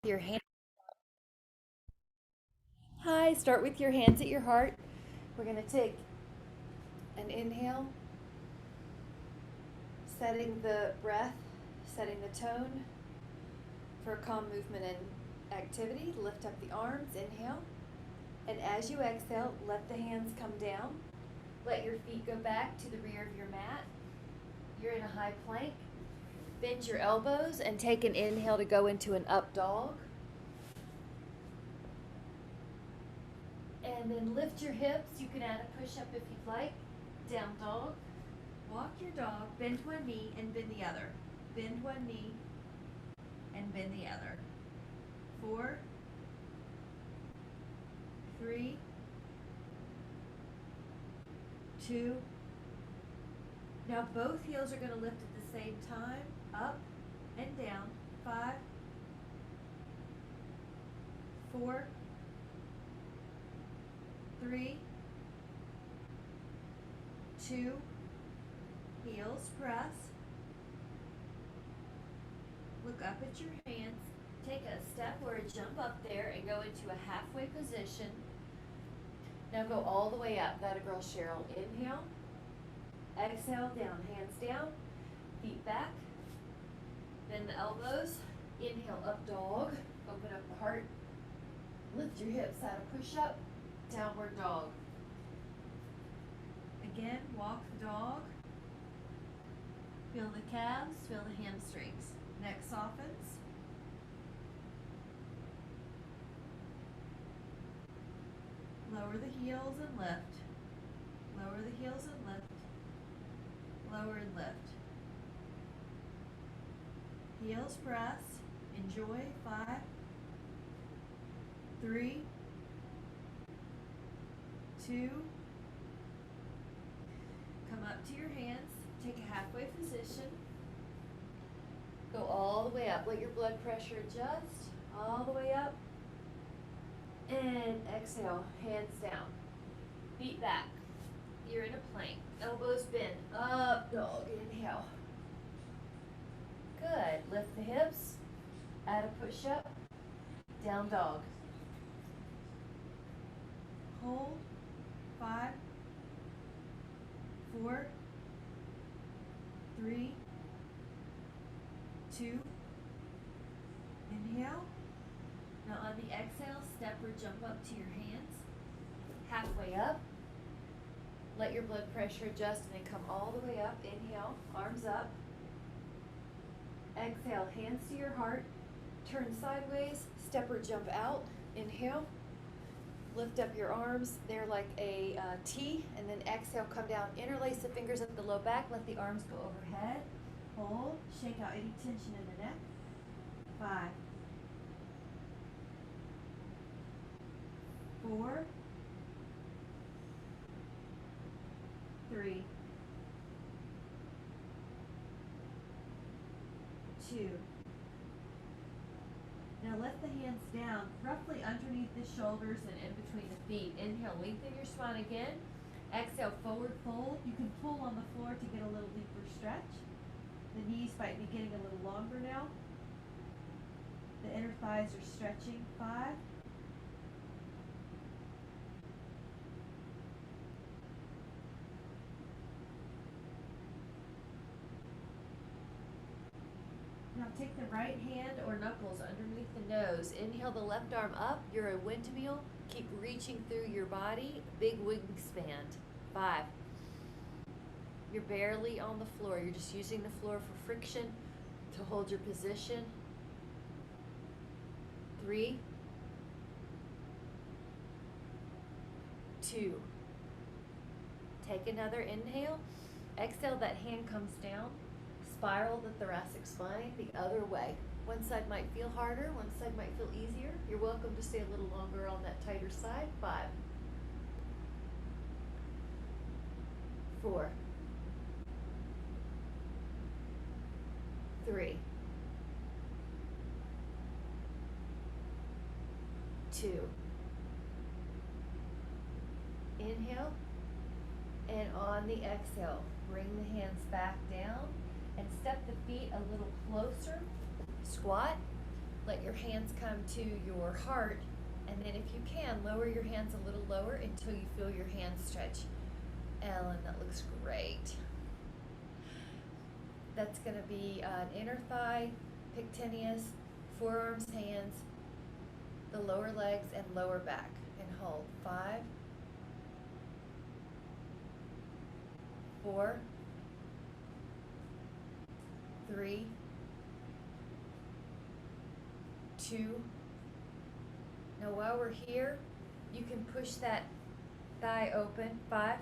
Your hand. Hi, start with your hands at your heart. We're going to take an inhale, setting the breath, setting the tone for a calm movement and activity. Lift up the arms, inhale. And as you exhale, let the hands come down. Let your feet go back to the rear of your mat. You're in a high plank. Bend your elbows and take an inhale to go into an up dog. And then lift your hips. You can add a push-up if you'd like. Down dog. Walk your dog. Bend one knee and bend the other. Bend one knee and bend the other. 4, 3, 2. Now both heels are going to lift at the same time. Up and down. 5, 4, 3, 2, heels press. Look up at your hands. Take a step or a jump up there and go into a halfway position. Now go all the way up. That a girl, Cheryl. Inhale. Exhale, down. Hands down. Feet back. Bend the elbows. Inhale, up dog. Open up the heart. Lift your hips. Add a push-up. Downward dog. Again, walk the dog. Feel the calves, feel the hamstrings. Neck softens. Lower the heels and lift. Lower the heels and lift. Lower and lift. Heels press. Enjoy. 5, 3, 2. Come up to your hands. Take a halfway position. Go all the way up. Let your blood pressure adjust. All the way up. And exhale. Hands down. Feet back. You're in a plank. Elbows bend. Up dog. Inhale. Good. Lift the hips. Add a push-up. Down dog. Hold. 5, 4, 3, 2. Inhale. Now on the exhale, step or jump up to your hands. Halfway up. Let your blood pressure adjust and then come all the way up. Inhale, arms up. Exhale, hands to your heart. Turn sideways, step or jump out. Inhale. Lift up your arms. They're like a T, and then exhale, come down. Interlace the fingers at the low back. Let the arms go overhead. Hold. Shake out any tension in the neck. 5, 4, 3, 2. Now let the hands down, roughly underneath the shoulders and in between the feet. Inhale, lengthen your spine again. Exhale, forward fold. You can pull on the floor to get a little deeper stretch. The knees might be getting a little longer now. The inner thighs are stretching. 5, 4. Now take the right hand or knuckles underneath the nose. Inhale the left arm up. You're a windmill. Keep reaching through your body. Big wingspan. 5. You're barely on the floor. You're just using the floor for friction to hold your position. 3, 2. Take another inhale. Exhale, that hand comes down. Spiral the thoracic spine the other way. One side might feel harder, one side might feel easier. You're welcome to stay a little longer on that tighter side. 5, 4, 3, 2. Inhale, and on the exhale, bring the hands back down and step the feet a little closer. Squat. Let your hands come to your heart, and then if you can, lower your hands a little lower until you feel your hands stretch. Ellen, that looks great. That's going to be an inner thigh, pectineus, forearms, hands, the lower legs, and lower back. And hold. 5, 4, 3, 2. Now while we're here, you can push that thigh open. 5,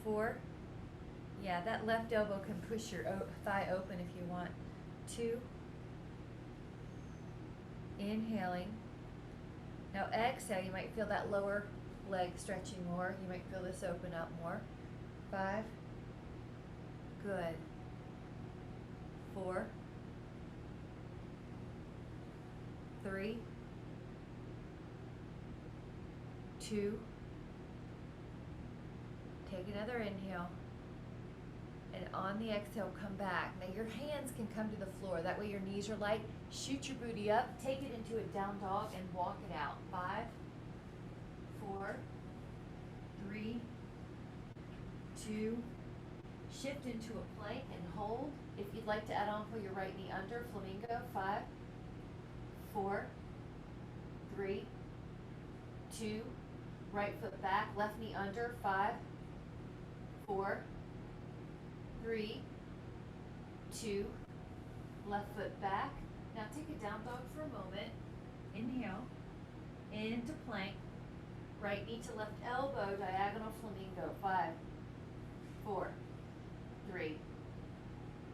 4. Yeah, that left elbow can push your thigh open if you want. 2. Inhaling. Now exhale, you might feel that lower leg stretching more. You might feel this open up more. 5. Good. 4. 3. 2. Take another inhale. And on the exhale, come back. Now your hands can come to the floor. That way your knees are light. Shoot your booty up. Take it into a down dog and walk it out. 5, 4, 3, 2. Shift into a plank and hold. If you'd like to add on, pull your right knee under. Flamingo. 5, 4, 3, 2. Right foot back. Left knee under. 5, 4, 3, 2, left foot back. Now take a down dog for a moment. Inhale, into plank. Right knee to left elbow, diagonal flamingo. 5, 4, 3,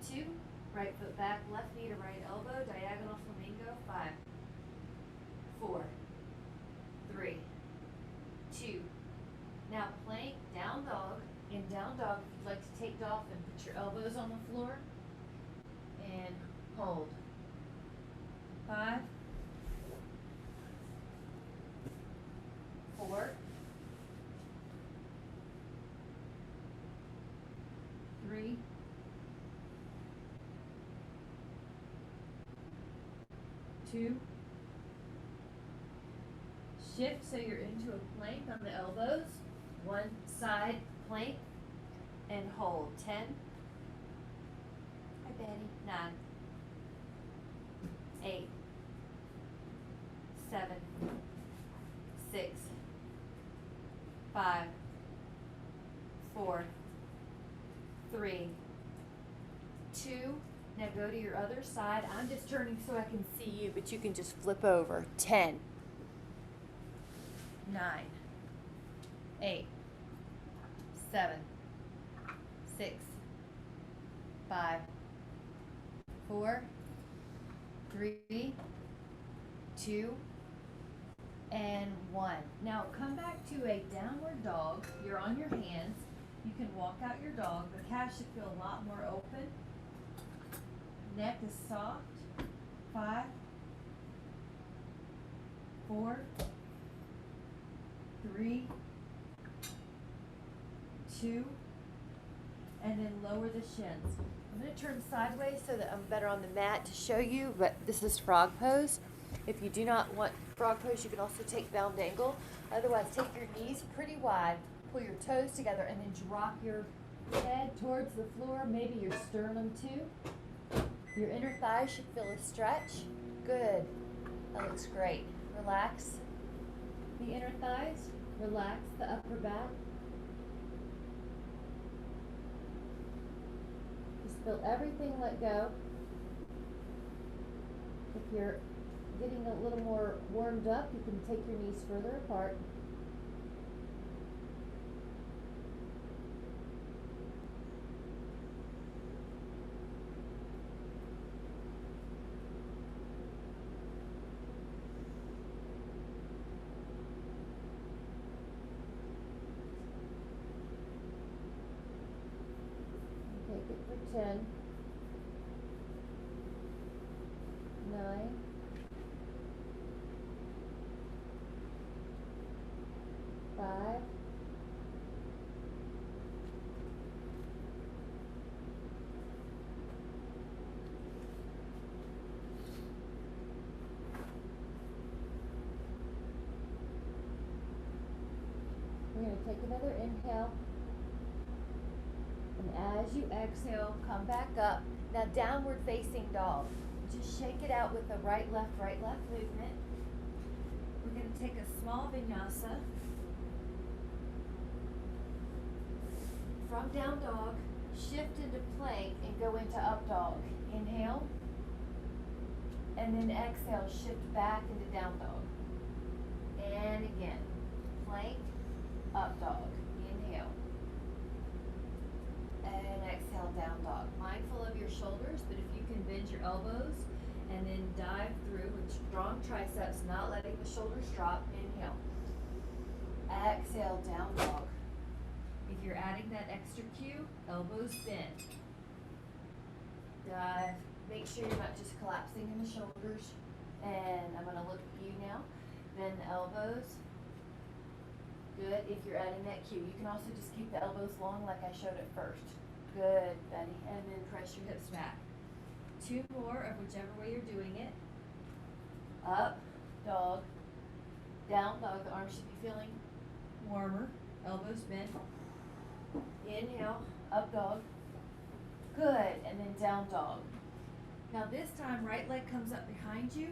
2, right foot back, left knee to right elbow, diagonal flamingo. 5, 4, 3, 2. Now plank, down dog. In down dog, if you'd like to take off and put your elbows on the floor and hold. 5, 4, 3, 2. Shift so you're into a plank on the elbows. One side plank and hold. 10. Hi, Betty. 9, 8, 7, 6, 5, 4, 3, 2. Now go to your other side. I'm just turning so I can see you, but you can just flip over. 10, 9, 8, 7, 6, 5, 4, 3, 2, and 1. Now come back to a downward dog. You're on your hands. You can walk out your dog. The calf should feel a lot more open. Neck is soft. 5, 4, 3, 2, and then lower the shins. I'm going to turn sideways so that I'm better on the mat to show you, but this is frog pose. If you do not want frog pose, you can also take bound angle. Otherwise, take your knees pretty wide, pull your toes together, and then drop your head towards the floor, maybe your sternum too. Your inner thighs should feel a stretch. Good. That looks great. Relax the inner thighs. Relax the upper back. Just feel everything let go. If you're getting a little more warmed up, you can take your knees further apart. Take it for 10, 9, 5, 4, take another inhale. And as you exhale, come back up. Now downward facing dog. Just shake it out with the right, left movement. We're going to take a small vinyasa. From down dog, shift into plank and go into up dog. Inhale. And then exhale, shift back into down dog. And again, plank, up dog. Inhale. And exhale, down dog. Mindful of your shoulders, but if you can bend your elbows and then dive through with strong triceps, not letting the shoulders drop. Inhale. Exhale, down dog. If you're adding that extra cue, elbows bend. Dive. Make sure you're not just collapsing in the shoulders. And I'm going to look at you now. Bend the elbows. Good. If you're adding that cue, you can also just keep the elbows long like I showed at first. Good, Betty. And then press your hips back. 2 more of whichever way you're doing it. Up, dog. Down, dog. The arms should be feeling warmer. Elbows bent. Inhale, up dog. Good. And then down dog. Now this time, right leg comes up behind you.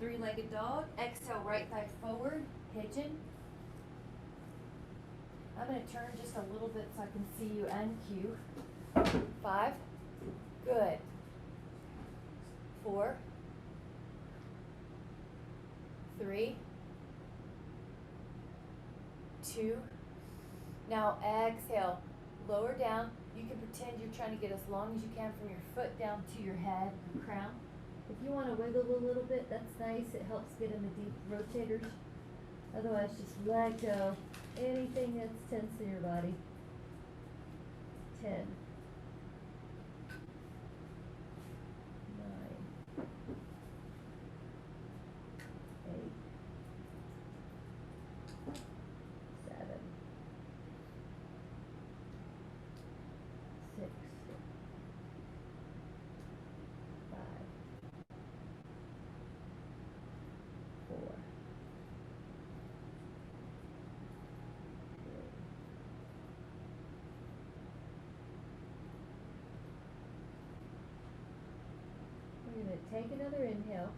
3-legged dog. Exhale, right thigh forward. Pigeon. I'm going to turn just a little bit so I can see you and cue. 5. Good. 4. 3. 2. Now exhale. Lower down. You can pretend you're trying to get as long as you can from your foot down to your head, your crown. If you want to wiggle a little bit, that's nice. It helps get in the deep rotators. Otherwise, just let go. Anything that's tense in your body. 10. 9. 8. 7. 6. 5. 4. We're going to take another inhale.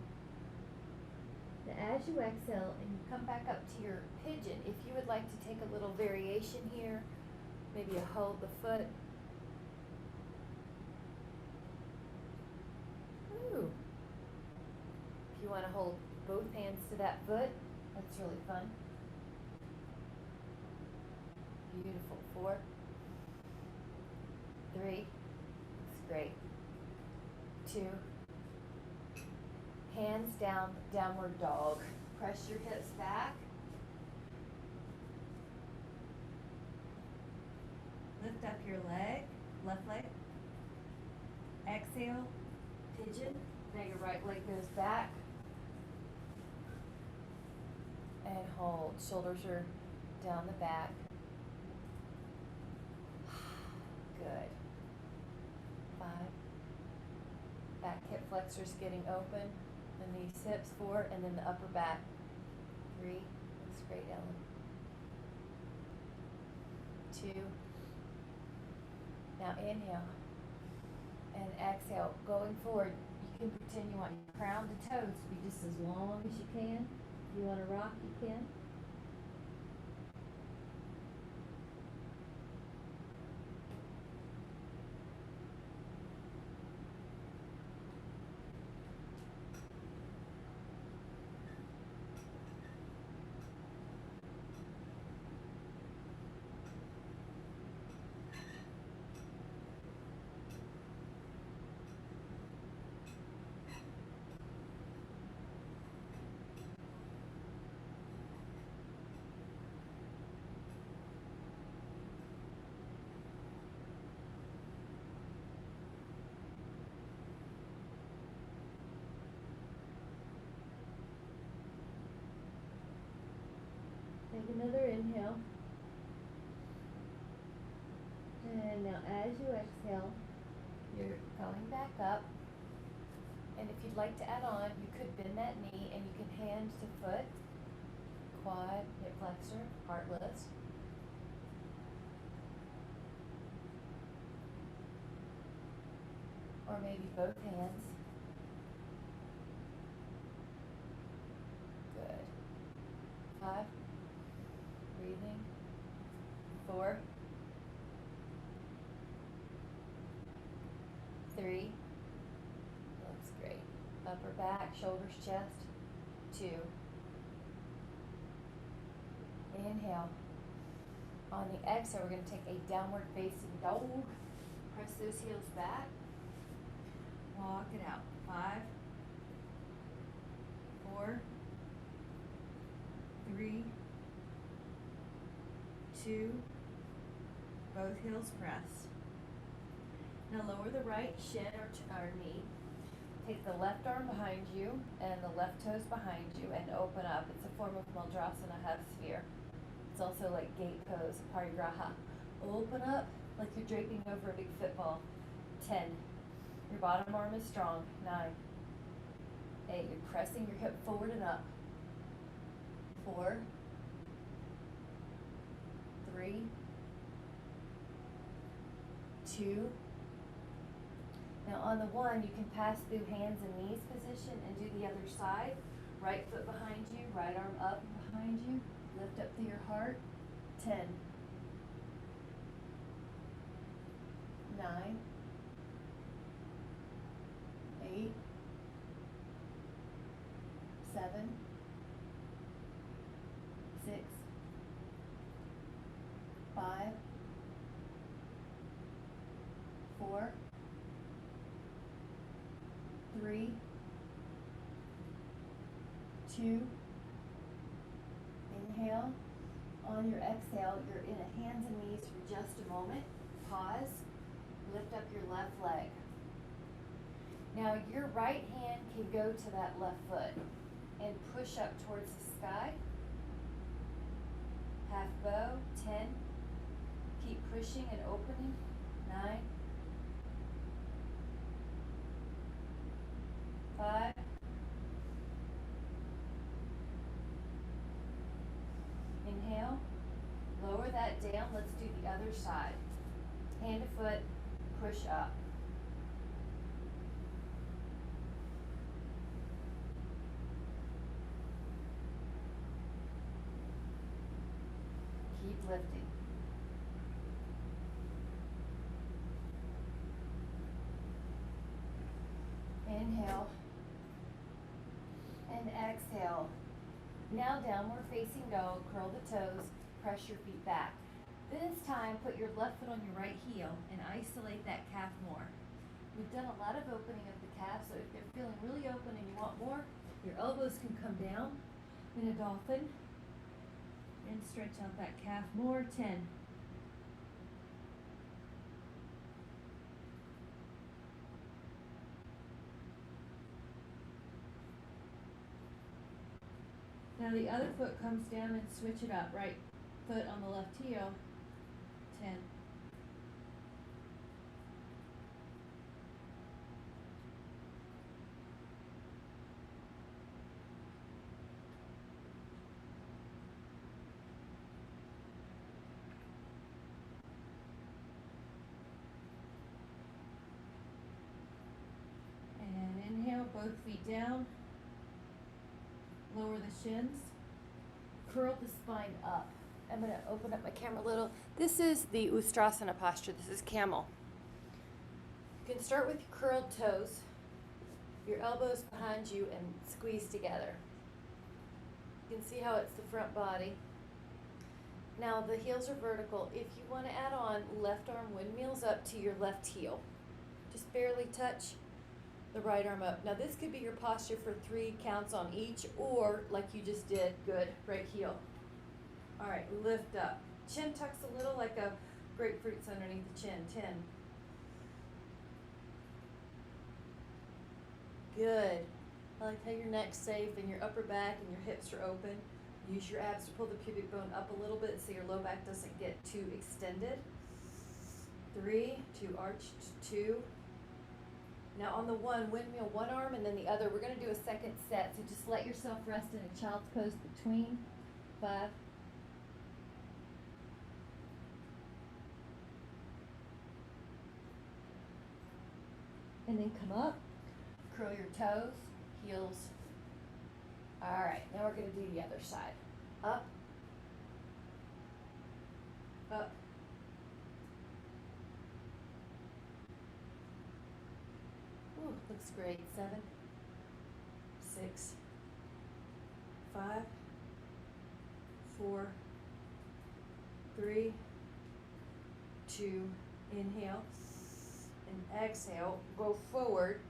Now as you exhale and you come back up to your pigeon, if you would like to take a little variation here, maybe you hold the foot. Ooh. If you want to hold both hands to that foot, that's really fun. Beautiful. 4. 3. That's great. 2. Hands down, downward dog. Press your hips back. Lift up your leg, left leg. Exhale, pigeon. Now your right leg goes back. And hold. Shoulders are down the back. Good. 5. Back hip flexors getting open. The knees, hips. 4. And then the upper back. 3. That's great, Ellen. 2. Now inhale. And exhale. Going forward, you can pretend you want your crown to toes to be just as long as you can. If you want to rock, you can. Take another inhale. And now as you exhale, you're going back up. And if you'd like to add on, you could bend that knee and you can hand to foot. quad, hip flexor, heart lifts. Or maybe both hands. Good. 5. Breathing. 4. 3. Looks great. Upper back, shoulders, chest. 2. Inhale. On the exhale, we're going to take a downward facing dog. Press those heels back. Walk it out. 5, 4, 3, 2. Both heels press. Now lower the right shin or knee. Take the left arm behind you and the left toes behind you and open up. It's a form of Mudrasana, half sphere. It's also like gate pose, parigraha. Open up like you're draping over a big football. 10. Your bottom arm is strong. 9. 8. You're pressing your hip forward and up. 4, 3, 2. Now on the 1, you can pass through hands and knees position and do the other side. Right foot behind you, right arm up behind you. Lift up through your heart. 10, 9, 8, 7, 6, 5, 4, 3, 2. Inhale. On your exhale, you're in a hands and knees for just a moment. Pause. Lift up your left leg. Now your right hand can go to that left foot and push up towards the sky. Half bow. 10. Keep pushing and opening. 9, 5, 4. Inhale. Lower that down. Let's do the other side. Hand to foot. Push up. Keep lifting. Inhale. And exhale. Now downward facing dog, curl the toes, press your feet back. This time, put your left foot on your right heel and isolate that calf more. We've done a lot of opening of the calf, so if they're feeling really open and you want more, your elbows can come down in a dolphin and stretch out that calf more. 10. Now the other foot comes down and switch it up. Right foot on the left heel. 10. And inhale, both feet down. Lower the shins. Curl the spine up. I'm going to open up my camera a little. This is the Ustrasana posture. This is camel. You can start with your curled toes, your elbows behind you, and squeeze together. You can see how it's the front body. Now the heels are vertical. If you want to add on left arm windmills up to your left heel, just barely touch the right arm up. Now this could be your posture for 3 counts on each, or like you just did, good, right heel. All right, lift up. Chin tucks a little like a grapefruit's underneath the chin. 10. Good. I like how your neck's safe and your upper back and your hips are open. Use your abs to pull the pubic bone up a little bit so your low back doesn't get too extended. 3, 2 arched, 2. Now on the 1, windmill one arm and then the other. We're going to do a second set, so just let yourself rest in a child's pose between. 5. And then come up, curl your toes, heels. All right, now we're going to do the other side. Up, up. Ooh, looks great. 7, 6, 5, 4, 3, 2, inhale, and exhale, go forward,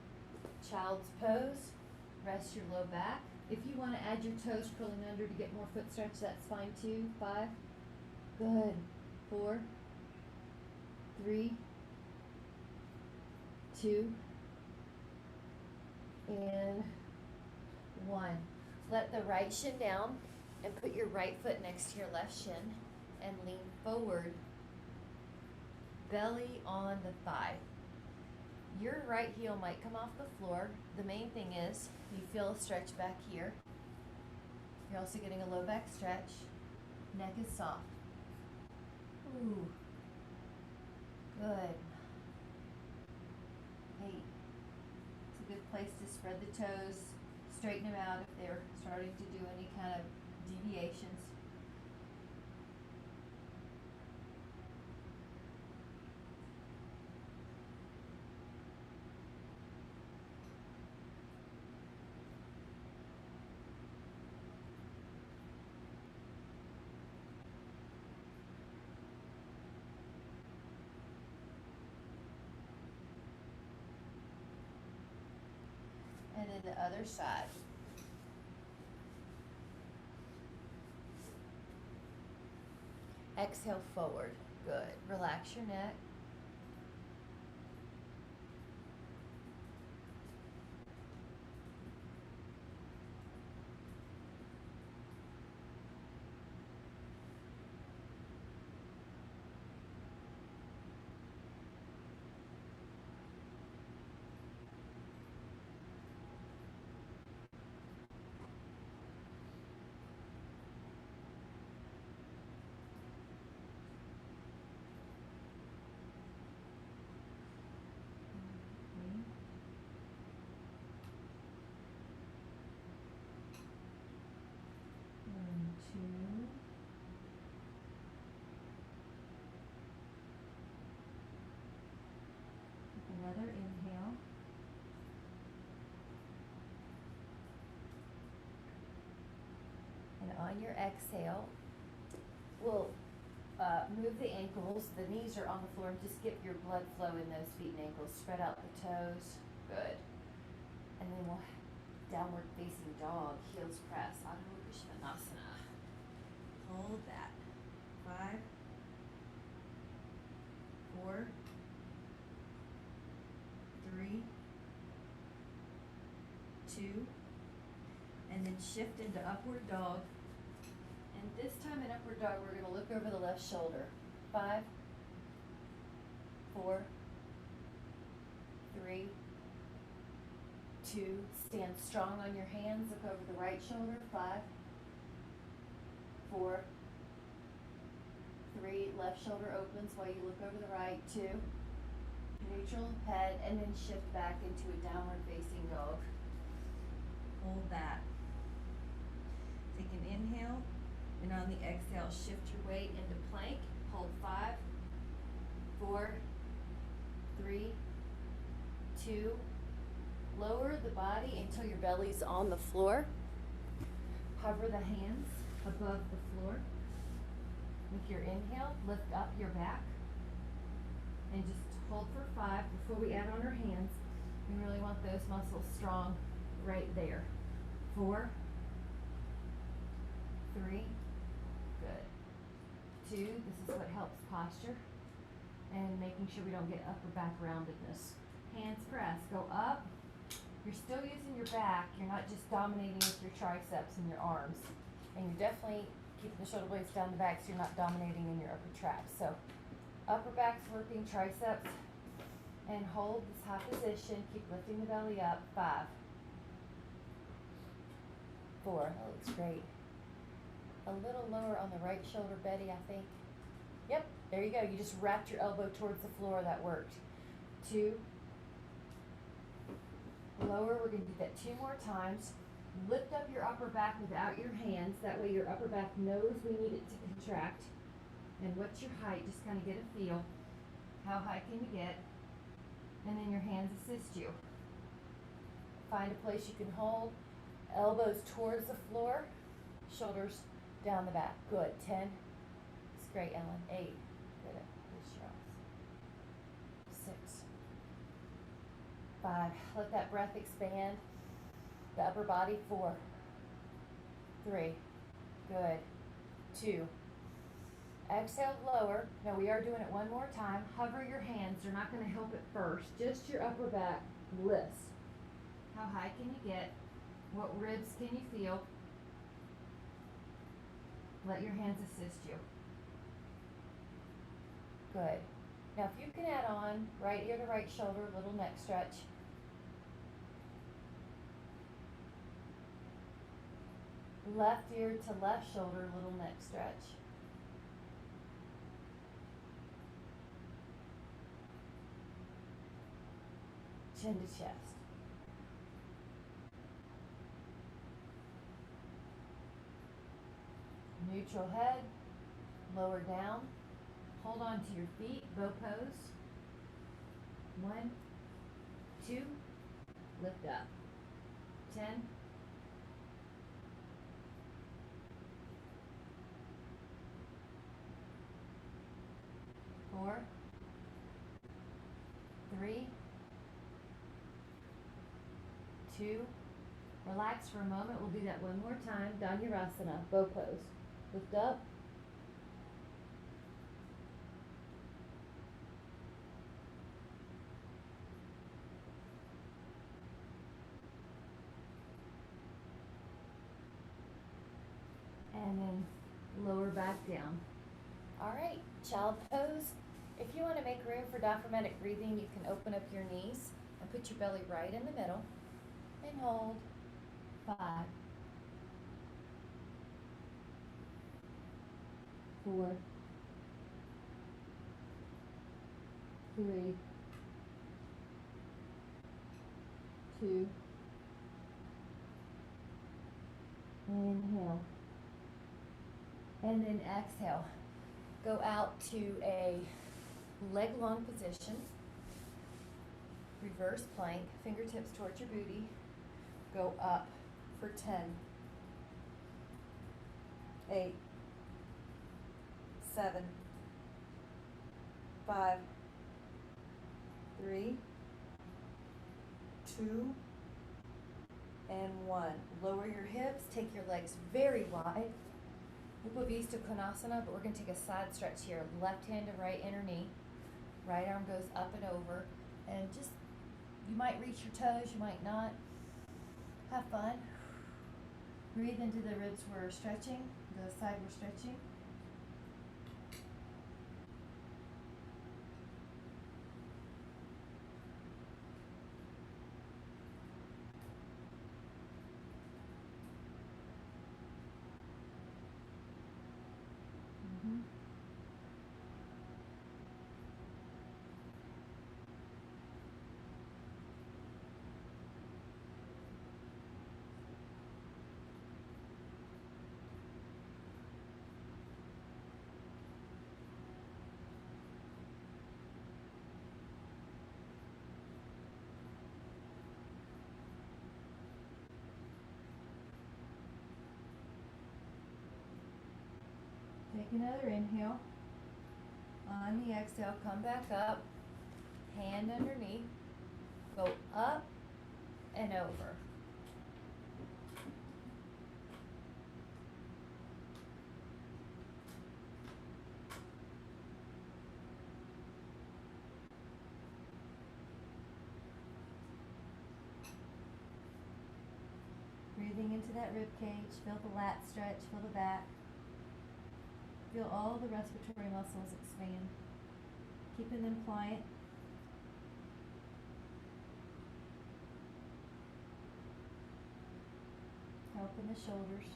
child's pose, rest your low back. If you want to add your toes curling under to get more foot stretch, that's fine too. 5, good, 4, 3, 2, and 1. Let the right shin down and put your right foot next to your left shin and lean forward, belly on the thigh. Your right heel might come off the floor. The main thing is you feel a stretch back here. You're also getting a low back stretch. Neck is soft. Ooh, good. 8. It's a good place to spread the toes, straighten them out if they're starting to do any kind of deviations. And then the other side. Exhale forward. Good. Relax your neck. Another inhale. And on your exhale, we'll move the ankles. The knees are on the floor. Just get your blood flow in those feet and ankles. Spread out the toes. Good. And then we'll downward facing dog. Heels press. Adho Visvanasana. Hold that. 5, 4, 3, 2, and then shift into upward dog. And this time in upward dog, we're going to look over the left shoulder. 5, 4, 3, 2. Stand strong on your hands. Look over the right shoulder. 5, 4, 3. Left shoulder opens while you look over the right. 2. Neutral head, and then shift back into a downward facing dog. Hold that. Take an inhale, and on the exhale, shift your weight into plank. Hold 5, 4, 3, 2. Lower the body until your belly's on the floor. Hover the hands above the floor. With your inhale, lift up your back. And just hold for 5 before we add on our hands. We really want those muscles strong right there. 4, 3, good. 2, this is what helps posture and making sure we don't get upper back roundedness. Hands press, go up. You're still using your back. You're not just dominating with your triceps and your arms. And you're definitely keeping the shoulder blades down the back so you're not dominating in your upper traps. So upper back's working, triceps, and hold this high position. Keep lifting the belly up. 5, 4, that looks great. a little lower on the right shoulder, Betty, I think. Yep, there you go. You just wrapped your elbow towards the floor. That worked. 2. Lower. We're going to do that 2 more times. Lift up your upper back without your hands. That way your upper back knows we need it to contract. And what's your height? Just kind of get a feel. How high can you get? And then your hands assist you. Find a place you can hold. Elbows towards the floor. Shoulders down the back. Good. 10. It's great, Ellen. 8. Good. Good shots. 6. 5. Let that breath expand. The upper body. 4. 3. Good. 2. Exhale, lower. Now we are doing it one more time. Hover your hands. They're not going to help at first. Just your upper back lifts. How high can you get? What ribs can you feel? Let your hands assist you. Good. Now if you can add on right ear to right shoulder, little neck stretch. Left ear to left shoulder, little neck stretch. Chin to chest. Neutral head, lower down. Hold on to your feet, bow pose. 1, 2, lift up. 10. 4, 3, 2. Relax for a moment. We'll do that one more time. Dhanurasana, bow pose. Lift up. And then lower back down. All right, child pose. If you want to make room for diaphragmatic breathing, you can open up your knees and put your belly right in the middle and hold. 5, 4, 3, 2, inhale, and then exhale. Go out to a leg long position, reverse plank, fingertips towards your booty. Go up for 10, 8, 7, 5, 3, 2, and 1. Lower your hips, take your legs very wide. Upavista Konasana, but we're going to take a side stretch here. Left hand to right inner knee. Right arm goes up and over. And just, you might reach your toes, you might not. Have fun. Breathe into the ribs we're stretching, the side we're stretching. Take another inhale. On the exhale, come back up. Hand underneath. Go up and over. Breathing into that rib cage. Feel the lat stretch. Feel the back. Feel all the respiratory muscles expand, keeping them pliant. Help in the shoulders.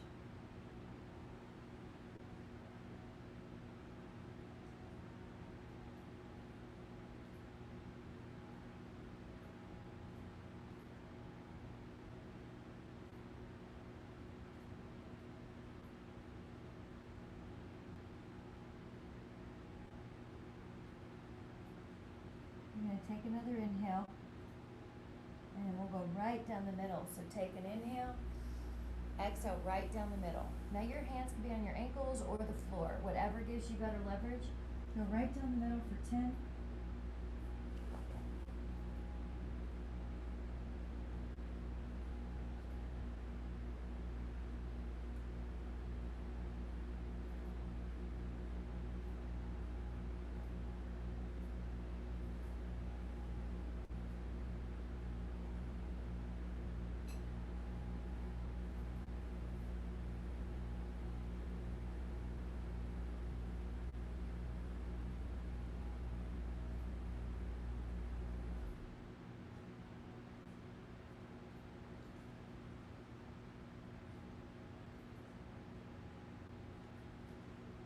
take another inhale, and then we'll go right down the middle. So take an inhale, exhale right down the middle. Now your hands can be on your ankles or the floor, whatever gives you better leverage. Go right down the middle for 10.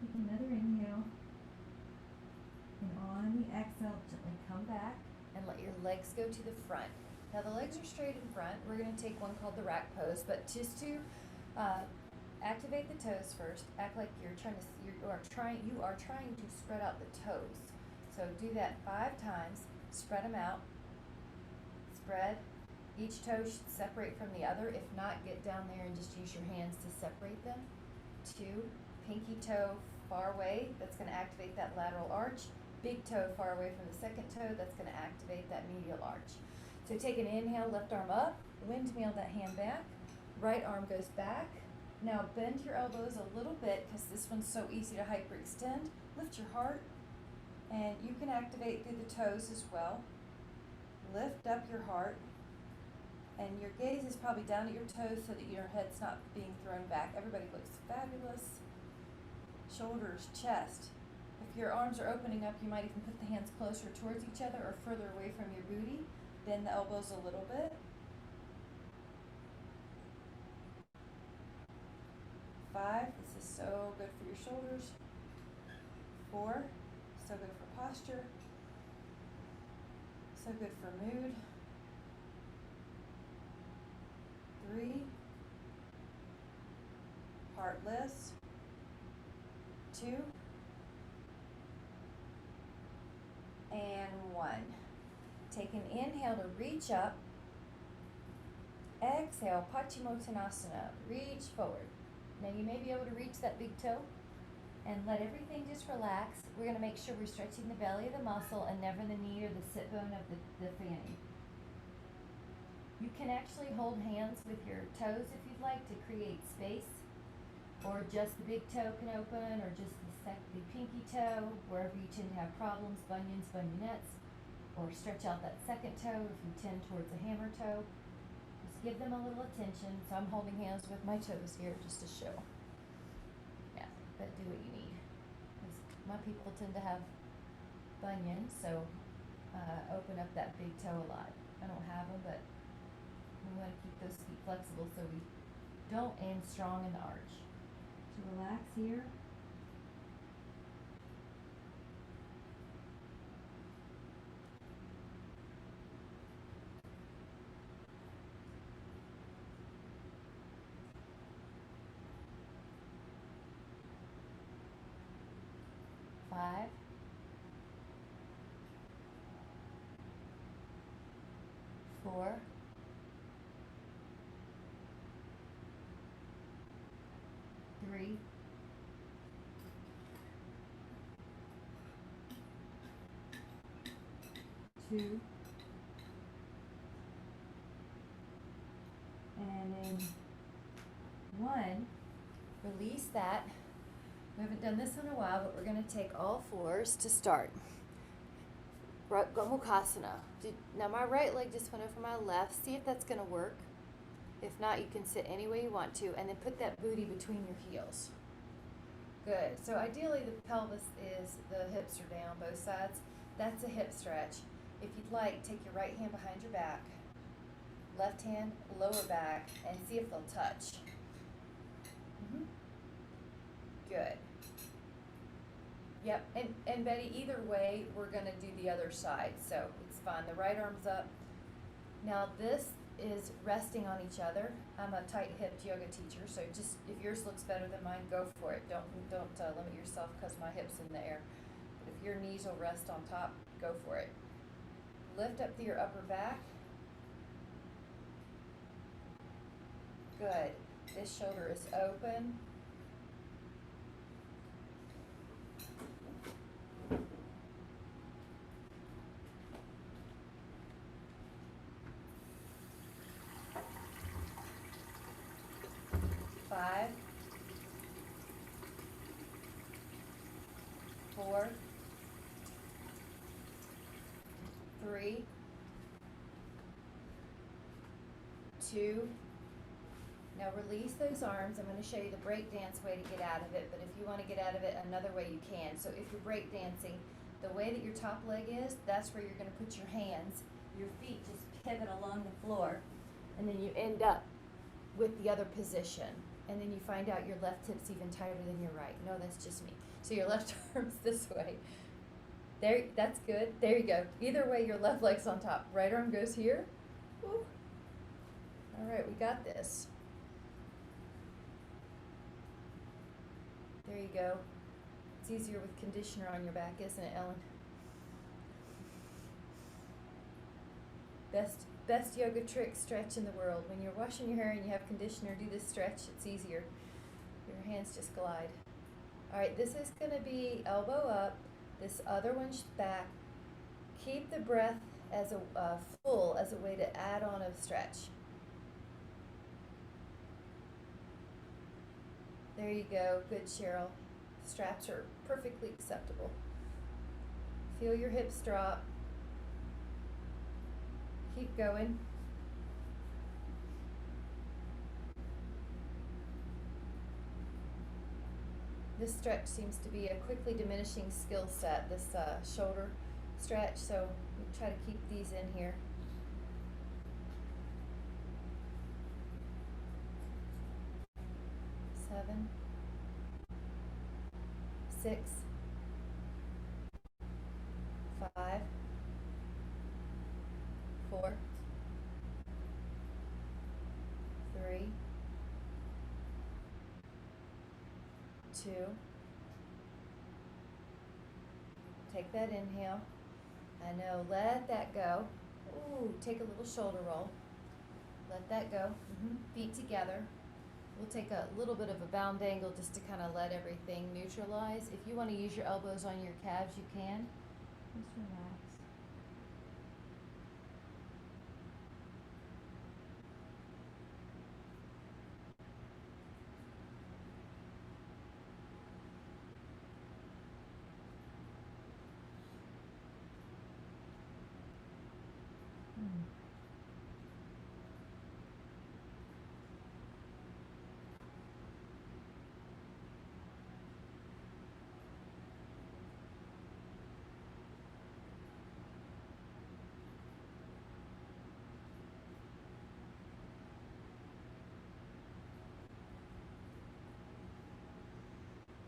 Take another inhale, and on the exhale, gently come back and let your legs go to the front. Now the legs are straight in front. We're going to take one called the rack pose, but just to activate the toes first. Act like you are trying to spread out the toes. So do that 5 times. Spread them out. Spread. Each toe should separate from the other. If not, get down there and just use your hands to separate them. 2. Pinky toe far away, that's going to activate that lateral arch. Big toe far away from the second toe, that's going to activate that medial arch. So take an inhale, left arm up, windmill that hand back, right arm goes back. Now bend your elbows a little bit because this one's so easy to hyperextend. Lift your heart, and you can activate through the toes as well. Lift up your heart, and your gaze is probably down at your toes so that your head's not being thrown back. Everybody looks fabulous. Shoulders, chest. If your arms are opening up, you might even put the hands closer towards each other or further away from your booty. Bend the elbows a little bit. 5, this is so good for your shoulders. 4, so good for posture. So good for mood. 3, heartless. 2, and 1. Take an inhale to reach up. Exhale, Paschimottanasana. Reach forward. Now you may be able to reach that big toe and let everything just relax. We're going to make sure we're stretching the belly of the muscle and never the knee or the sit bone of the fanny. You can actually hold hands with your toes if you'd like to create space. Or just the big toe can open, or just the pinky toe, wherever you tend to have problems, bunions, bunionettes, or stretch out that second toe if you tend towards a hammer toe. Just give them a little attention. So I'm holding hands with my toes here just to show. Yeah, but do what you need. 'Cause my people tend to have bunions, so open up that big toe a lot. I don't have them, but we want to keep those feet flexible so we don't end strong in the arch. So relax here. Five. 4. 3. 2. And then 1. Release that. We haven't done this in a while, but we're going to take all 4s to start. Gomukhasana. Now my right leg just went over my left. See if that's going to work. If not, you can sit any way you want to, and then put that booty between your heels. Good. So ideally the pelvis is, the hips are down both sides. That's a hip stretch. If you'd like, take your right hand behind your back, left hand lower back, and see if they'll touch. Good. Yep, and Betty, either way, we're going to do the other side, so it's fine. The right arm's up. Now this is resting on each other. I'm a tight-hipped yoga teacher, so just, if yours looks better than mine, go for it. Don't limit yourself because my hip's in the air. If your knees will rest on top, go for it. lift up through your upper back. Good. This shoulder is open. Five, 4, 3, 2. Now release those arms. I'm going to show you the break dance way to get out of it, but if you want to get out of it another way, you can. So if you're break dancing, the way that your top leg is, that's where you're going to put your hands. Your feet just pivot along the floor, and then you end up with the other position. And then you find out your left hip's even tighter than your right. No, that's just me. So your left arm's this way. There, that's good. There you go. Either way, your left leg's on top. Right arm goes here. Woo. All right, we got this. There you go. It's easier with conditioner on your back, isn't it, Ellen? Best yoga trick stretch in the world. When you're washing your hair and you have conditioner, do this stretch. It's easier. Your hands just glide. All right, this is going to be elbow up. This other one's back. Keep the breath as a full as a way to add on a stretch. There you go. Good, Cheryl. Straps are perfectly acceptable. Feel your hips drop. Keep going. This stretch seems to be a quickly diminishing skill set, this shoulder stretch, so we try to keep these in here. Seven, 6, 5, 4, 3, 2. Take that inhale. I know, let that go. Ooh, take a little shoulder roll. Let that go. Feet together. We'll take a little bit of a bound angle just to kind of let everything neutralize. If you want to use your elbows on your calves, you can. Just relax.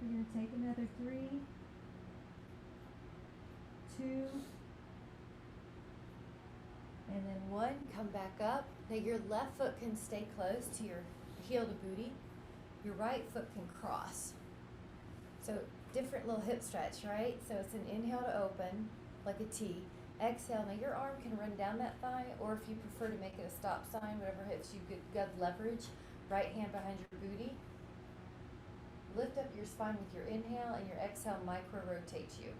We're going to take another 3, 2, and then 1. Come back up. Now your left foot can stay close to your heel to booty. Your right foot can cross. So different little hip stretch, right? So it's an inhale to open, like a T. Exhale. Now your arm can run down that thigh, or if you prefer to make it a stop sign, whatever hits you good leverage. Right hand behind your booty. Lift up your spine with your inhale, and your exhale micro rotates you.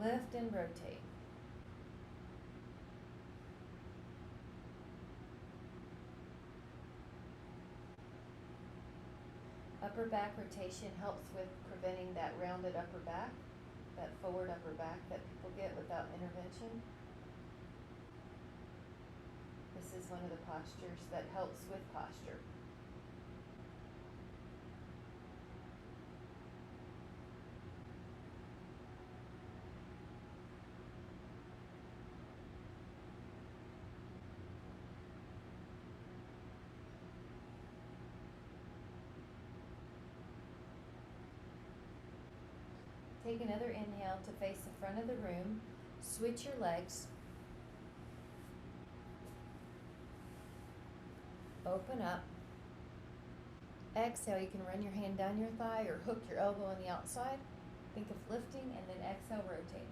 Lift and rotate. Upper back rotation helps with preventing that rounded upper back, that forward upper back that people get without intervention. This is one of the postures that helps with posture. Take another inhale to face the front of the room. Switch your legs. Open up. Exhale, you can run your hand down your thigh or hook your elbow on the outside. Think of lifting, and then exhale, rotating.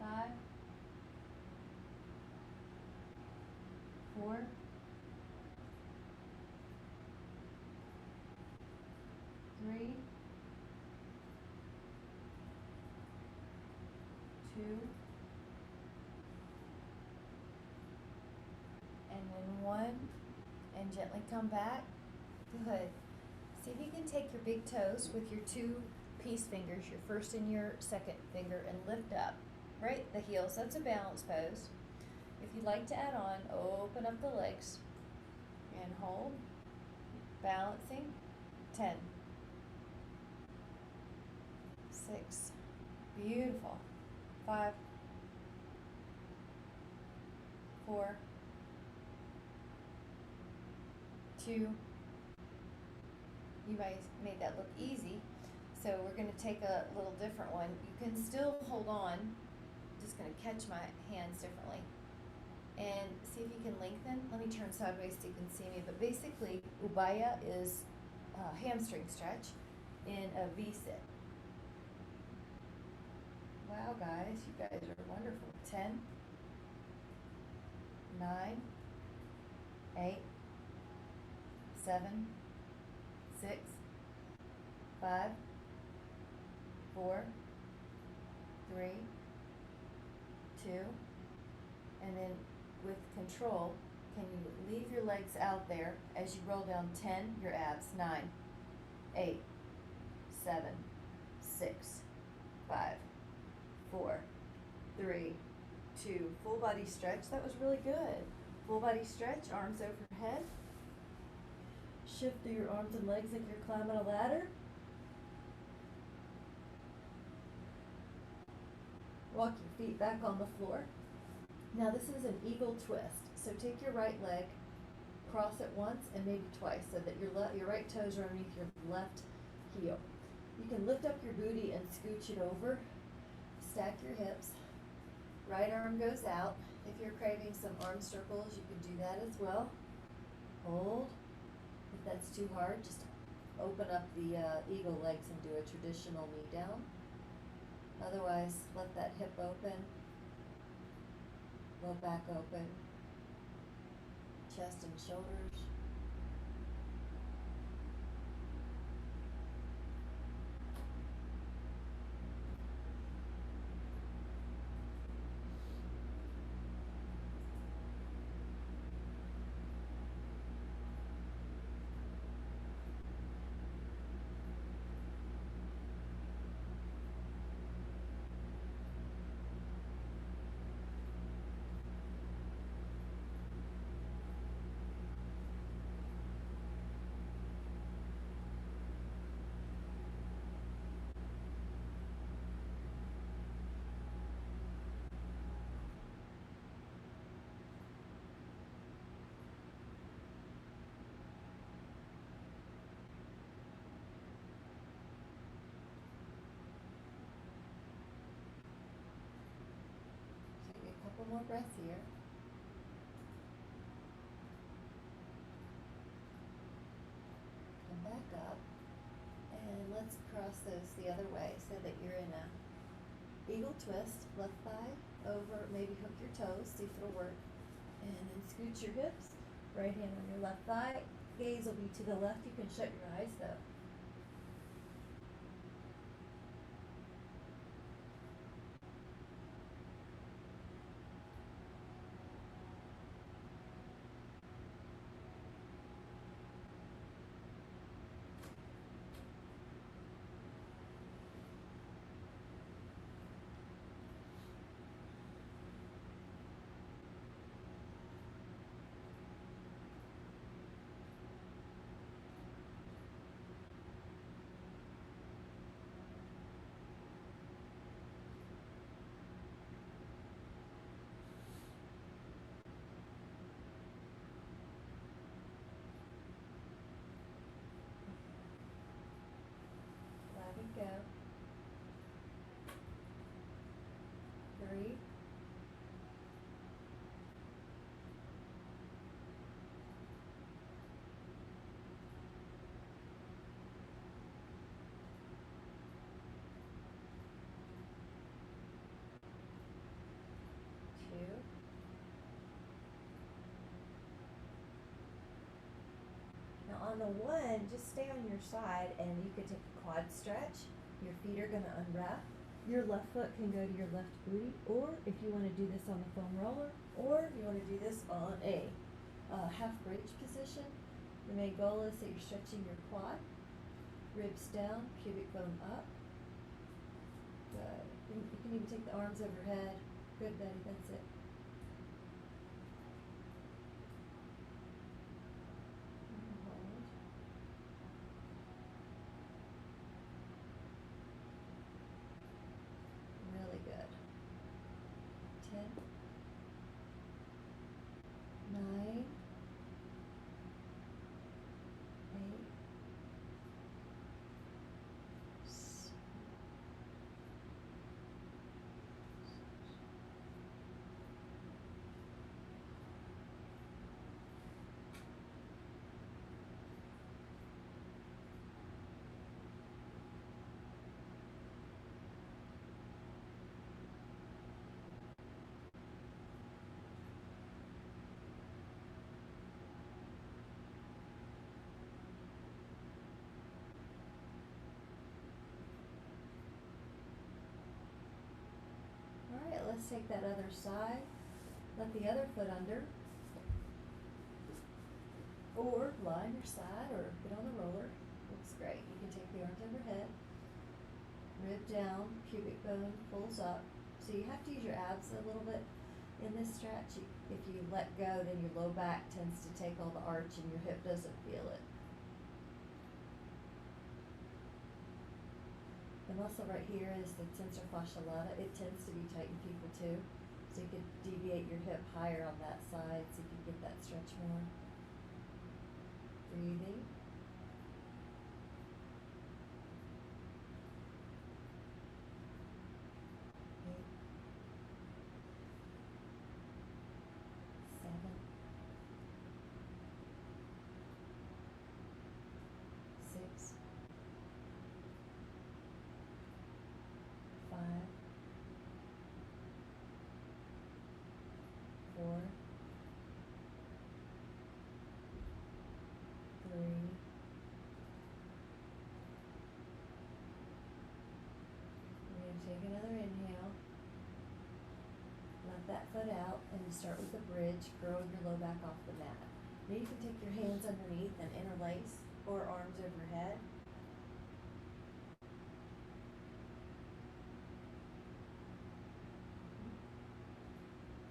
Five, 4, 3, 2, and then 1, and gently come back. Good. See if you can take your big toes with your 2 peace fingers, your first and your second finger, and lift up. Right, the heels. That's a balance pose. If you'd like to add on, open up the legs and hold. Balancing. 10, 6, beautiful. 5, 4, 2. You guys made that look easy, so we're going to take a little different one. You can still hold on. Just going to catch my hands differently and see if you can lengthen. Let me turn sideways so you can see me. But basically, Ubaya is a hamstring stretch in a V-sit. Wow, guys, you guys are wonderful. 10, 9, 8, 7, 6, 5, 4, 3, 2, and then with control, can you leave your legs out there as you roll down? 10, your abs. 9, 8, 7, 6, 5, 4, 3, 2. Full body stretch. That was really good. Full body stretch, arms overhead. Shift through your arms and legs like you're climbing a ladder. Walk your feet back on the floor. Now this is an eagle twist. So take your right leg, cross it once and maybe twice so that your right toes are underneath your left heel. You can lift up your booty and scooch it over. Stack your hips. Right arm goes out. If you're craving some arm circles, you can do that as well. Hold. If that's too hard, just open up the eagle legs and do a traditional knee down. Otherwise, let that hip open, low back open, chest and shoulders. Couple more breaths here. Come back up and let's cross those the other way so that you're in a eagle twist. Left thigh over, maybe hook your toes, see if it'll work, and then scooch your hips. Right hand on your left thigh. Gaze will be to the left. You can shut your eyes though. Breathe. Two. Now on the one, just stay on your side and you can take a quad stretch. Your feet are gonna unwrap. Your left foot can go to your left booty, or if you wanna do this on the foam roller, or if you wanna do this on a half bridge position. The main goal is that you're stretching your quad, ribs down, pubic bone up. Good. You can even take the arms overhead. Good, Betty, that's it. And hold. Really good. 10, 9, 8, 7, Alright, let's take that other side. Let the other foot under. Or lie on your side or get on the roller. Looks great. You can take the arms overhead. Rib down, pubic bone pulls up. So you have to use your abs a little bit in this stretch. If you let go, then your low back tends to take all the arch and your hip doesn't feel it. The muscle right here is the tensor fascia lata. It tends to be tight in people too. So you could deviate your hip higher on that side so you can get that stretch more. Breathing. Take another inhale. Let that foot out and you start with the bridge, growing your low back off the mat. Now you can take your hands underneath and interlace or arms overhead.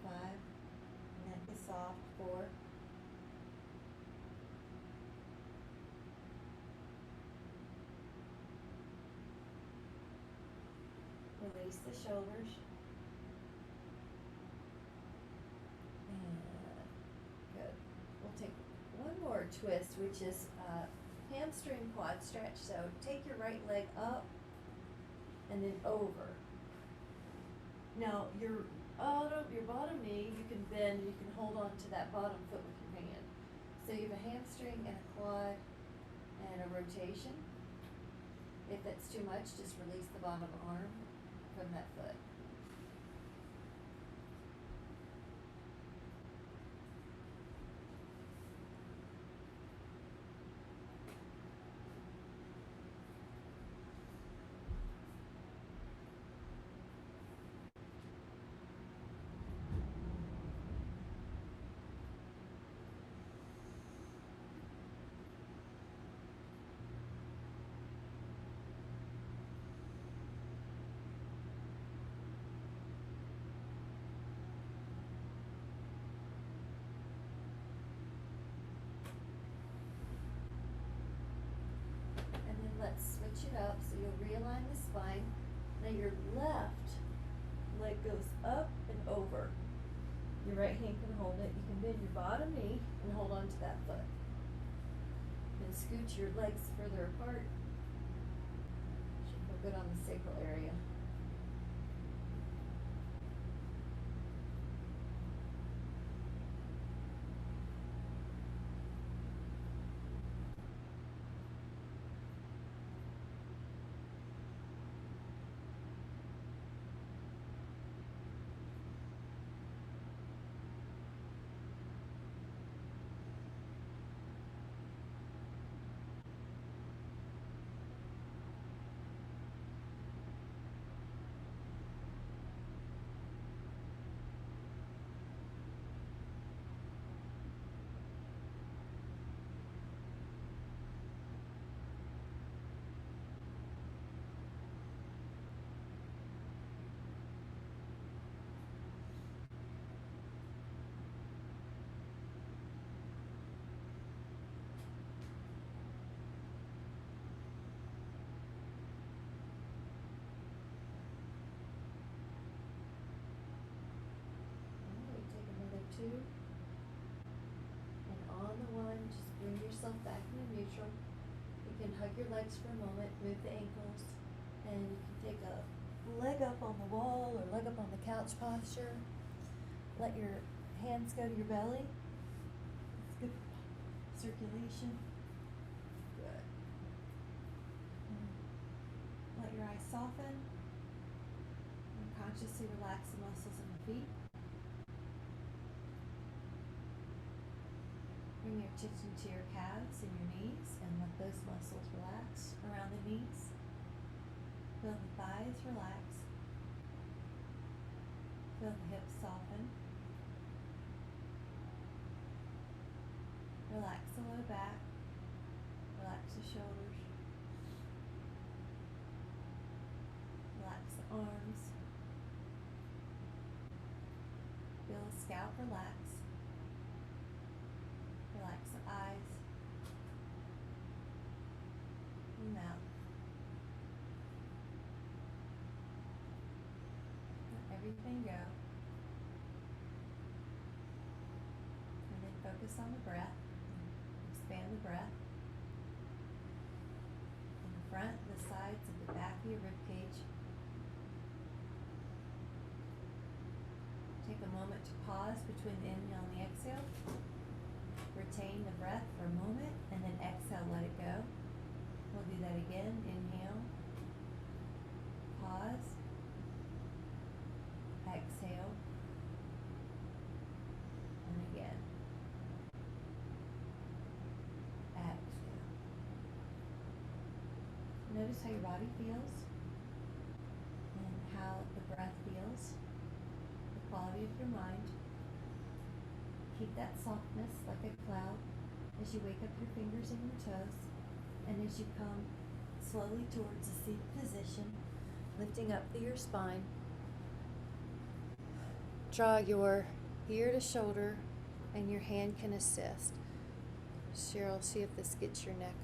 Five. Neck is soft. 4. Release the shoulders. And good. We'll take one more twist, which is hamstring quad stretch. So take your right leg up and then over. Now your bottom knee, you can bend, you can hold on to that bottom foot with your hand. So you have a hamstring and a quad and a rotation. If that's too much, just release the bottom arm from that foot. Let's switch it up. So you'll realign the spine. Now your left leg goes up and over. Your right hand can hold it. You can bend your bottom knee and hold on to that foot. Then scoot your legs further apart. Should feel good on the sacral area. 2. And on the 1, just bring yourself back into neutral. You can hug your legs for a moment, move the ankles, and you can take a leg up on the wall or leg up on the couch posture. Let your hands go to your belly. It's good circulation. Good. Let your eyes soften. And consciously relax the muscles in the feet. Bring your attention to your calves and your knees and let those muscles relax around the knees. Feel the thighs relax. Feel the hips soften. Relax the low back. Relax the shoulders. Relax the arms. Feel the scalp relax. Relax the eyes and mouth. Let everything go. And then focus on the breath. Expand the breath. In the front, the sides, and the back of your rib cage. Take a moment to pause between the inhale and the exhale. Retain the breath for a moment and then exhale, let it go. We'll do that again. Inhale, pause, exhale, and again. Exhale. Notice how your body feels and how the breath feels, the quality of your mind. Keep that softness like a cloud as you wake up your fingers and your toes, and as you come slowly towards a seated position, lifting up through your spine. Draw your ear to shoulder and your hand can assist. Cheryl, see if this gets your neck.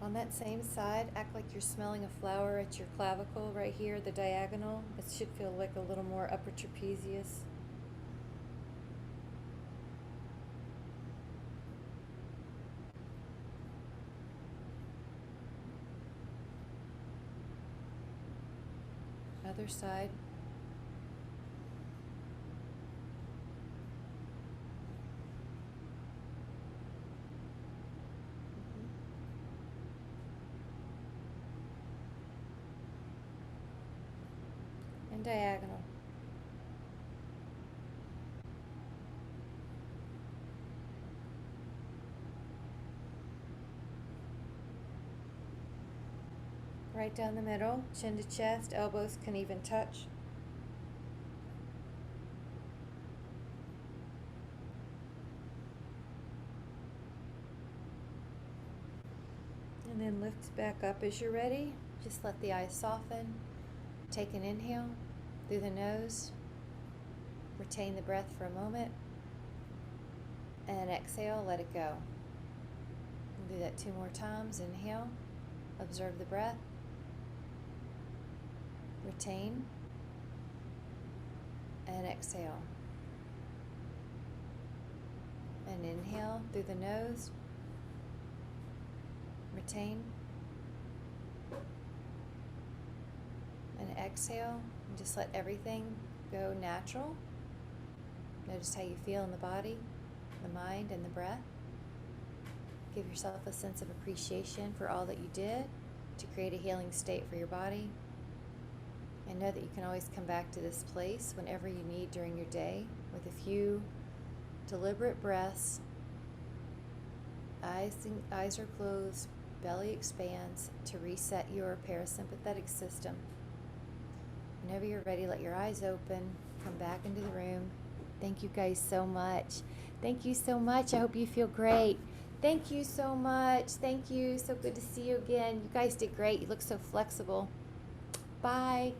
On that same side, act like you're smelling a flower at your clavicle right here, the diagonal. It should feel like a little more upper trapezius. Other side. And diagonal. Right down the middle, chin to chest, elbows can even touch. And then lift back up as you're ready. Just let the eyes soften. Take an inhale through the nose. Retain the breath for a moment. And exhale, let it go. And do that 2 more times. Inhale, observe the breath. Retain. And exhale. And inhale through the nose. Retain. And exhale, and just let everything go natural. Notice how you feel in the body, the mind, and the breath. Give yourself a sense of appreciation for all that you did to create a healing state for your body. And know that you can always come back to this place whenever you need during your day with a few deliberate breaths. Eyes are closed, belly expands to reset your parasympathetic system. Whenever you're ready, let your eyes open, come back into the room. Thank you guys so much. Thank you so much. I hope you feel great. Thank you so much. Thank you. So good to see you again. You guys did great. You look so flexible. Bye.